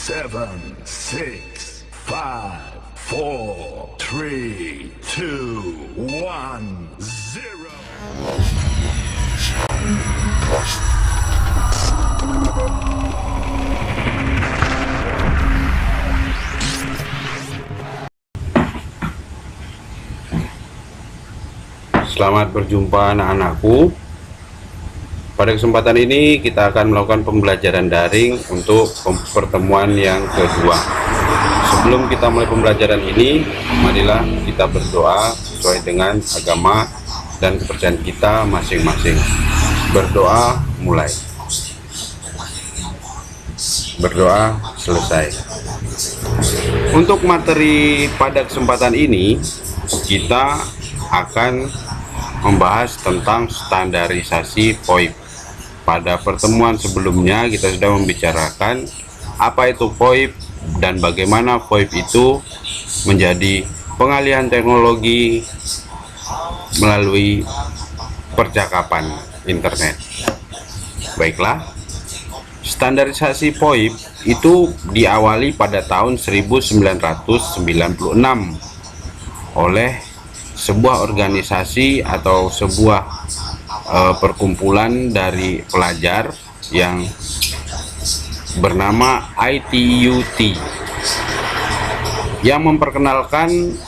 7, 6, 5, 4, 3, 2, 1, 0. Selamat berjumpa anak-anakku. Pada kesempatan ini kita akan melakukan pembelajaran daring untuk pertemuan yang kedua. Sebelum kita mulai pembelajaran ini, marilah kita berdoa sesuai dengan agama dan kepercayaan kita masing-masing. Berdoa mulai. Berdoa selesai. Untuk materi pada kesempatan ini, kita akan membahas tentang standarisasi VoIP. Pada pertemuan sebelumnya kita sudah membicarakan apa itu VoIP dan bagaimana VoIP itu menjadi pengalihan teknologi melalui percakapan internet. Baiklah, standarisasi VoIP itu diawali pada tahun 1996 oleh sebuah organisasi atau sebuah perkumpulan dari pelajar yang bernama ITUT yang memperkenalkan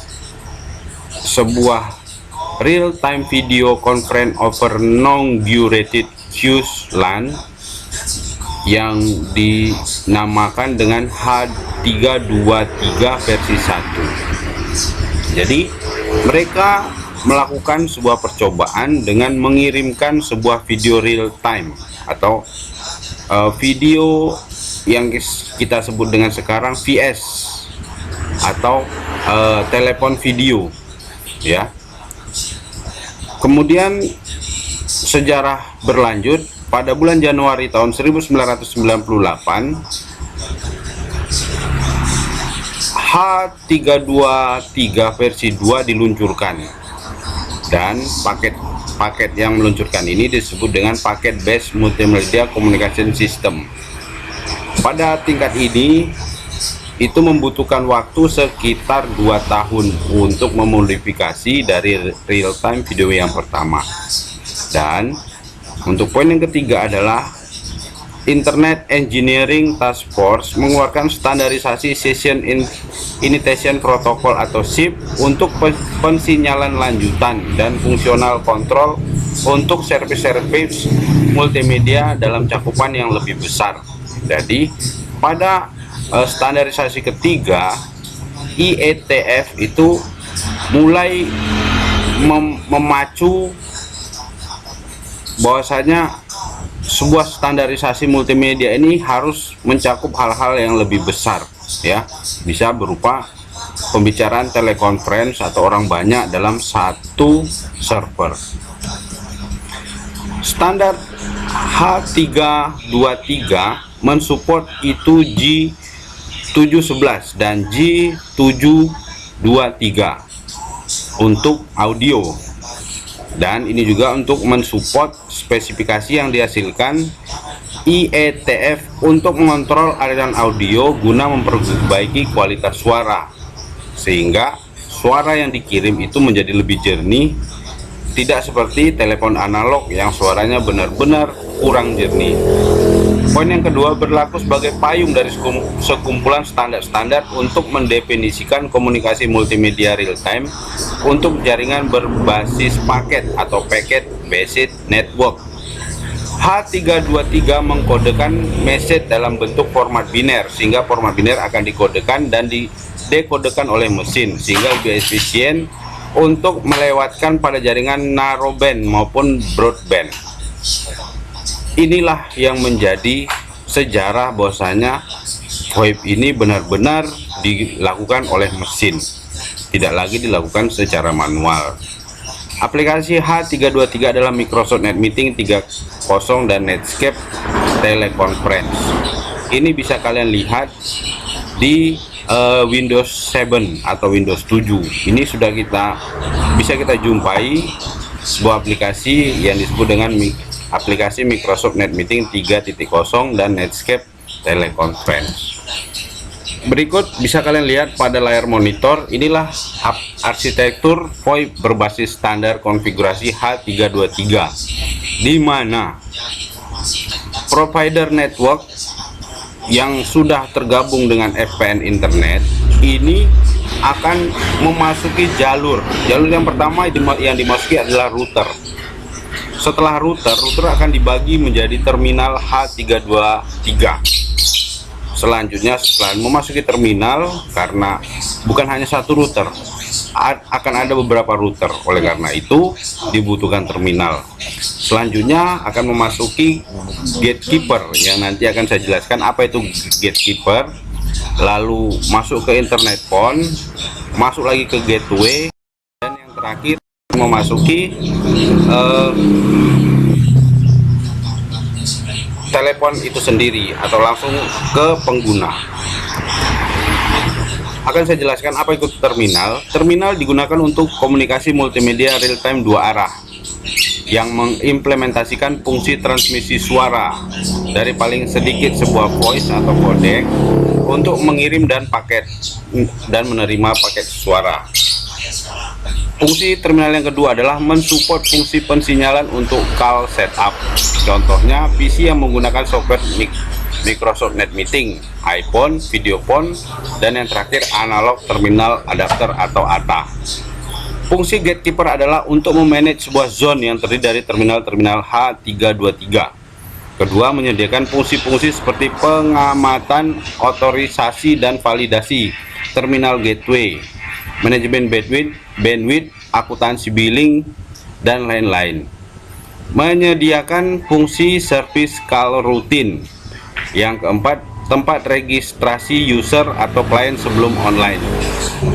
sebuah real-time video conference over non-duration fuse LAN yang dinamakan dengan H323 versi 1. Jadi mereka melakukan sebuah percobaan dengan mengirimkan sebuah video real time atau video yang kita sebut dengan sekarang VS atau telepon video, ya. Kemudian sejarah berlanjut pada bulan Januari tahun 1998 H323 versi 2 diluncurkan, dan paket yang meluncurkan ini disebut dengan paket Base Multimedia Communication System. Pada tingkat ini itu membutuhkan waktu sekitar 2 tahun untuk memodifikasi dari real time video yang pertama. Dan untuk poin yang ketiga adalah Internet Engineering Task Force mengeluarkan standarisasi Session Initiation Protocol atau SIP untuk pensinyalan lanjutan dan fungsional kontrol untuk service multimedia dalam cakupan yang lebih besar. Jadi pada standarisasi ketiga, IETF itu mulai memacu bahwasanya sebuah standarisasi multimedia ini harus mencakup hal-hal yang lebih besar, ya, bisa berupa pembicaraan telekonferensi atau orang banyak dalam satu server. Standar H323 mensupport itu G711 dan G723 untuk audio, dan ini juga untuk mensupport spesifikasi yang dihasilkan IETF untuk mengontrol aliran audio guna memperbaiki kualitas suara, sehingga suara yang dikirim itu menjadi lebih jernih, tidak seperti telepon analog yang suaranya benar-benar kurang jernih. Poin yang kedua berlaku sebagai payung dari sekumpulan standar-standar untuk mendefinisikan komunikasi multimedia real time untuk jaringan berbasis paket atau packet based network. H323 mengkodekan message dalam bentuk format biner, sehingga format biner akan dikodekan dan didekodekan oleh mesin sehingga lebih efisien untuk melewatkan pada jaringan narrowband maupun broadband. Inilah yang menjadi sejarah bahwasanya VoIP ini benar-benar dilakukan oleh mesin, tidak lagi dilakukan secara manual. Aplikasi H323 adalah Microsoft Net Meeting 3.0 dan Netscape Teleconference. Ini bisa kalian lihat di Windows 7 atau Windows 7. Ini bisa kita jumpai sebuah aplikasi yang disebut dengan aplikasi Microsoft Net Meeting 3.0 dan Netscape Teleconference. Berikut bisa kalian lihat pada layar monitor, inilah arsitektur VoIP berbasis standar konfigurasi H323, di mana provider network yang sudah tergabung dengan VPN internet ini akan memasuki jalur yang pertama yang dimasuki adalah router. Setelah router akan dibagi menjadi terminal H323. Selanjutnya setelah memasuki terminal, karena bukan hanya satu router, akan ada beberapa router, oleh karena itu dibutuhkan terminal. Selanjutnya akan memasuki gatekeeper, yang nanti akan saya jelaskan apa itu gatekeeper. Lalu masuk ke internet phone, masuk lagi ke gateway, dan yang terakhir memasuki telepon itu sendiri atau langsung ke pengguna. Akan saya jelaskan apa itu terminal. Terminal digunakan untuk komunikasi multimedia real time dua arah yang mengimplementasikan fungsi transmisi suara dari paling sedikit sebuah voice atau codec untuk mengirim dan menerima paket suara. Fungsi terminal yang kedua adalah mensupport fungsi pensinyalan untuk call setup. Contohnya PC yang menggunakan software Microsoft NetMeeting, iPhone, Videophone, dan yang terakhir analog terminal adapter atau ATA. Fungsi gatekeeper adalah untuk memanage sebuah zone yang terdiri dari terminal-terminal H323. Kedua, menyediakan fungsi-fungsi seperti pengamatan, otorisasi, dan validasi terminal gateway, manajemen bandwidth, akuntansi billing, dan lain-lain. Menyediakan fungsi service call routine. Yang keempat, tempat registrasi user atau klien sebelum online.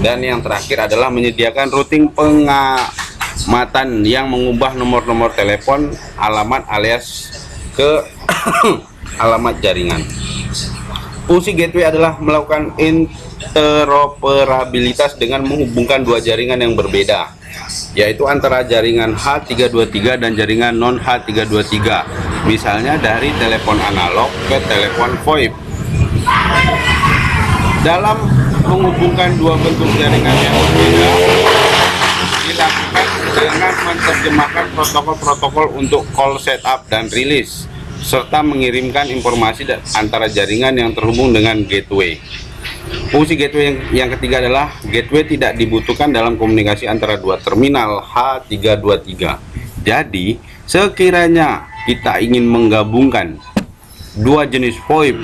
Dan yang terakhir adalah menyediakan routing pengamatan yang mengubah nomor-nomor telepon, alamat alias ke alamat jaringan. Fungsi gateway adalah melakukan interoperabilitas dengan menghubungkan dua jaringan yang berbeda, yaitu antara jaringan H323 dan jaringan non H323, misalnya dari telepon analog ke telepon VoIP. Dalam menghubungkan dua bentuk jaringan yang berbeda, dilakukan dengan menerjemahkan protokol-protokol untuk call setup dan release, serta mengirimkan informasi antara jaringan yang terhubung dengan gateway. Fungsi gateway yang ketiga adalah gateway tidak dibutuhkan dalam komunikasi antara dua terminal H323. Jadi, sekiranya kita ingin menggabungkan dua jenis VoIP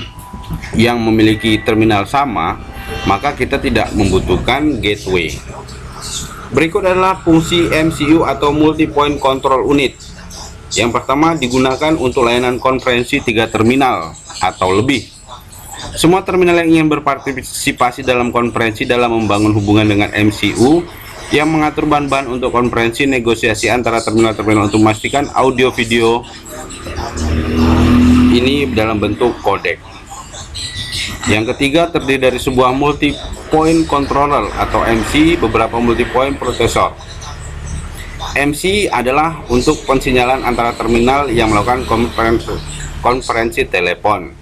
yang memiliki terminal sama, maka kita tidak membutuhkan gateway. Berikut adalah fungsi MCU atau multi point control unit. Yang pertama digunakan untuk layanan konferensi 3 terminal atau lebih. Semua terminal yang ingin berpartisipasi dalam konferensi dalam membangun hubungan dengan MCU yang mengatur bahan-bahan untuk konferensi negosiasi antara terminal-terminal untuk memastikan audio video ini dalam bentuk codec. Yang ketiga terdiri dari sebuah multi point controller atau MC, beberapa multi point processor. MC adalah untuk pensinyalan antara terminal yang melakukan konferensi telepon.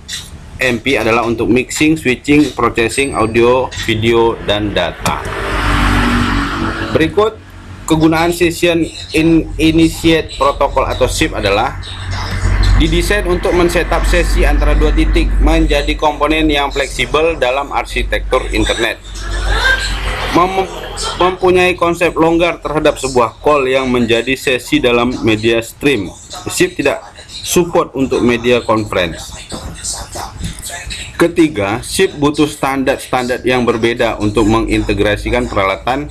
MP adalah untuk mixing, switching, processing audio, video, dan data. Berikut kegunaan Session Initiate Protocol atau SIP adalah didesain untuk men-setup sesi antara dua titik menjadi komponen yang fleksibel dalam arsitektur internet. Mempunyai konsep longgar terhadap sebuah call yang menjadi sesi dalam media stream. SIP tidak support untuk media conference. Ketiga, SIP butuh standar-standar yang berbeda untuk mengintegrasikan peralatan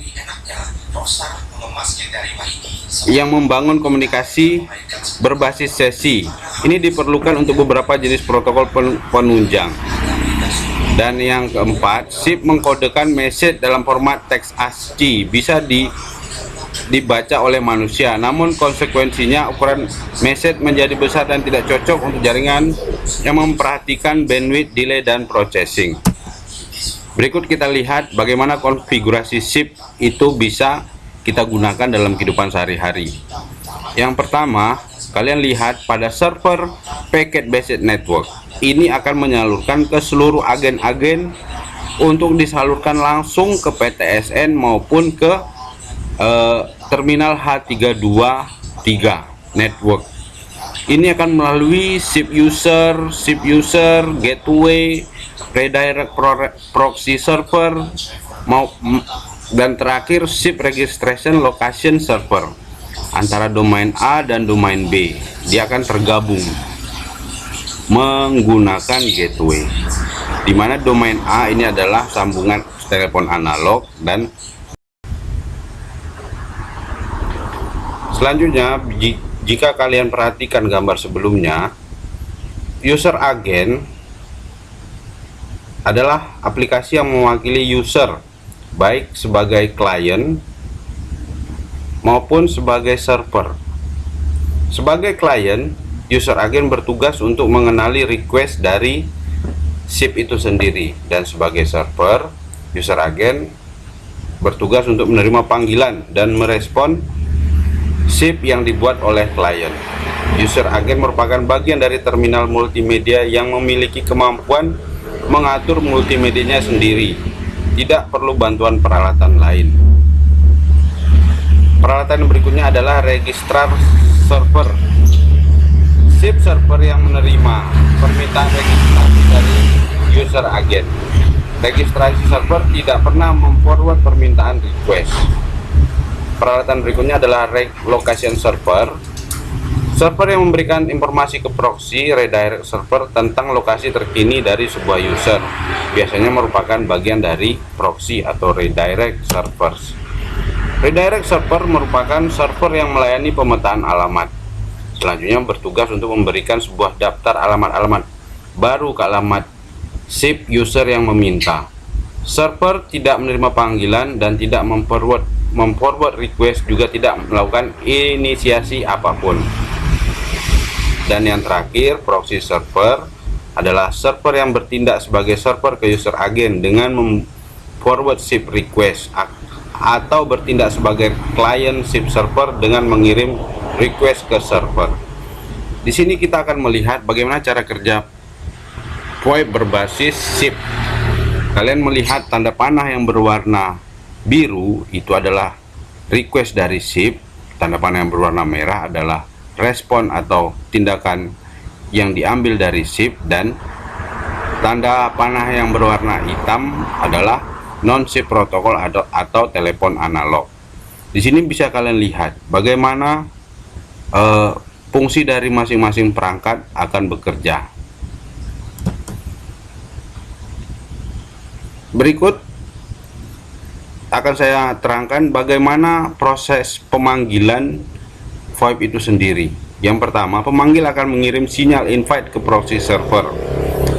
yang membangun komunikasi berbasis sesi. Ini diperlukan untuk beberapa jenis protokol penunjang. Dan yang keempat, SIP mengkodekan message dalam format teks ASCII, bisa dibaca oleh manusia, namun konsekuensinya ukuran message menjadi besar dan tidak cocok untuk jaringan yang memperhatikan bandwidth, delay, dan processing. Berikut kita lihat bagaimana konfigurasi SIP itu bisa kita gunakan dalam kehidupan sehari-hari. Yang pertama, kalian lihat pada server packet based network. Ini akan menyalurkan ke seluruh agen-agen untuk disalurkan langsung ke PTSN maupun ke terminal H323 network. Ini akan melalui SIP user, gateway, redirect proxy server, dan terakhir SIP registration location server antara domain A dan domain B. Dia akan tergabung menggunakan gateway, di mana domain A ini adalah sambungan telepon analog, dan selanjutnya jika kalian perhatikan gambar sebelumnya, user agent adalah aplikasi yang mewakili user baik sebagai klien maupun sebagai server. Sebagai klien, user agent bertugas untuk mengenali request dari SIP itu sendiri, dan sebagai server, user agent bertugas untuk menerima panggilan dan merespon SIP yang dibuat oleh klien. User agent merupakan bagian dari terminal multimedia yang memiliki kemampuan mengatur multimedianya sendiri, tidak perlu bantuan peralatan lain. Peralatan berikutnya adalah registrar server. SIP server yang menerima permintaan registrasi dari user agent. Registrasi server tidak pernah memforward permintaan request. Peralatan berikutnya adalah location server. Server yang memberikan informasi ke proxy redirect server tentang lokasi terkini dari sebuah user. Biasanya merupakan bagian dari proxy atau redirect servers. Redirect server merupakan server yang melayani pemetaan alamat. Selanjutnya bertugas untuk memberikan sebuah daftar alamat-alamat baru ke alamat SIP user yang meminta. Server tidak menerima panggilan dan tidak memforward request, juga tidak melakukan inisiasi apapun. Dan yang terakhir, proxy server adalah server yang bertindak sebagai server ke user agent dengan memforward SIP request, atau bertindak sebagai klien SIP server dengan mengirim request ke server. Di sini kita akan melihat bagaimana cara kerja VoIP berbasis SIP. Kalian melihat tanda panah yang berwarna biru itu adalah request dari SIP, tanda panah yang berwarna merah adalah respon atau tindakan yang diambil dari SIP, dan tanda panah yang berwarna hitam adalah non-SIP protokol atau telepon analog. Di sini bisa kalian lihat bagaimana fungsi dari masing-masing perangkat akan bekerja. Berikut akan saya terangkan bagaimana proses pemanggilan VoIP itu sendiri. Yang pertama, pemanggil akan mengirim sinyal invite ke proxy server.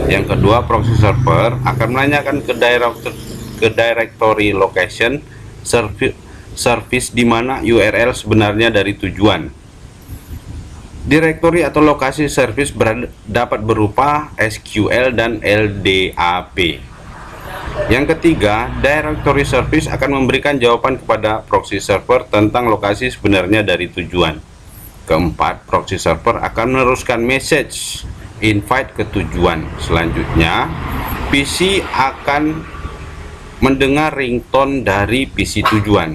Yang kedua, proxy server akan menanyakan ke directory location service di mana URL sebenarnya dari tujuan. Directory atau lokasi service dapat berupa SQL dan LDAP. Yang ketiga, directory service akan memberikan jawaban kepada proxy server tentang lokasi sebenarnya dari tujuan. Keempat, proxy server akan meneruskan message invite ke tujuan. Selanjutnya, PC akan mendengar ringtone dari PC tujuan.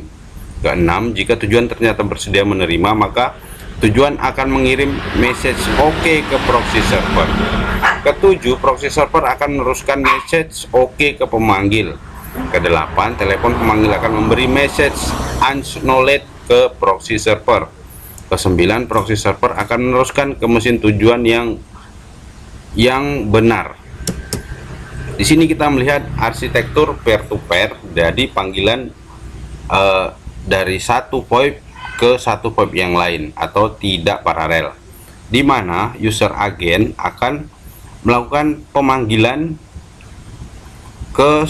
Keenam, jika tujuan ternyata bersedia menerima, maka tujuan akan mengirim message OK ke proxy server. Ketujuh, proxy server akan meneruskan message OK ke pemanggil. Kedelapan, telepon pemanggil akan memberi message acknowledge ke proxy server. Kesembilan, proxy server akan meneruskan ke mesin tujuan yang benar. Di sini kita melihat arsitektur peer-to-peer, jadi panggilan dari satu VoIP ke satu VoIP yang lain atau tidak paralel, di mana user agent akan melakukan pemanggilan ke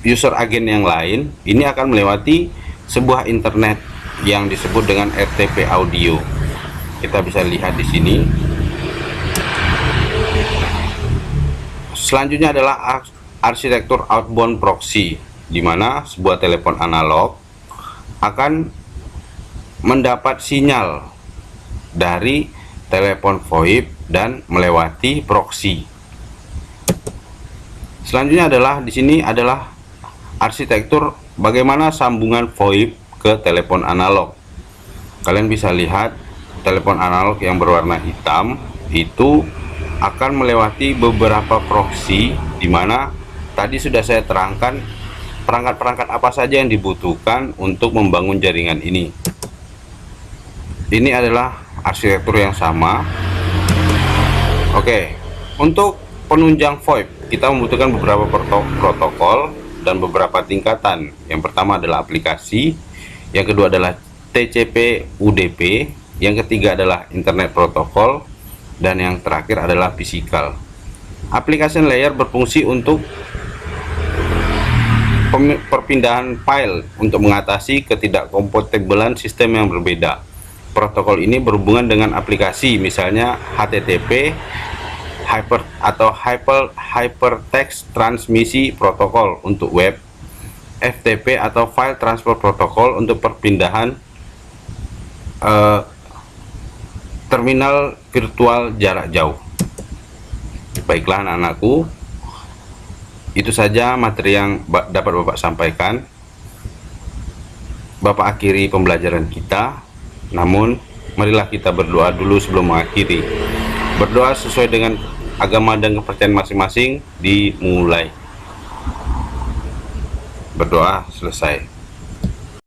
user agent yang lain. Ini akan melewati sebuah internet yang disebut dengan RTP audio. Kita bisa lihat di sini. Selanjutnya adalah arsitektur outbound proxy, di mana sebuah telepon analog akan mendapat sinyal dari telepon VoIP dan melewati proxy. Selanjutnya adalah di sini adalah arsitektur bagaimana sambungan VoIP ke telepon analog. Kalian bisa lihat telepon analog yang berwarna hitam itu akan melewati beberapa proxy, di mana tadi sudah saya terangkan perangkat-perangkat apa saja yang dibutuhkan untuk membangun jaringan ini. Ini adalah arsitektur yang sama. Oke, untuk penunjang VoIP kita membutuhkan beberapa protokol dan beberapa tingkatan. Yang pertama adalah aplikasi, yang kedua adalah TCP UDP, yang ketiga adalah internet protokol, dan yang terakhir adalah physical. Application layer berfungsi untuk perpindahan file untuk mengatasi ketidakkompatibelan sistem yang berbeda. Protokol ini berhubungan dengan aplikasi, misalnya HTTP Hypertext Transmisi Protokol untuk web, FTP atau File Transfer Protocol untuk perpindahan terminal virtual jarak jauh. Baiklah anak-anakku, itu saja materi yang dapat Bapak sampaikan. Bapak akhiri pembelajaran kita. Namun marilah kita berdoa dulu sebelum mengakhiri. Berdoa sesuai dengan agama dan kepercayaan masing-masing dimulai. Berdoa selesai.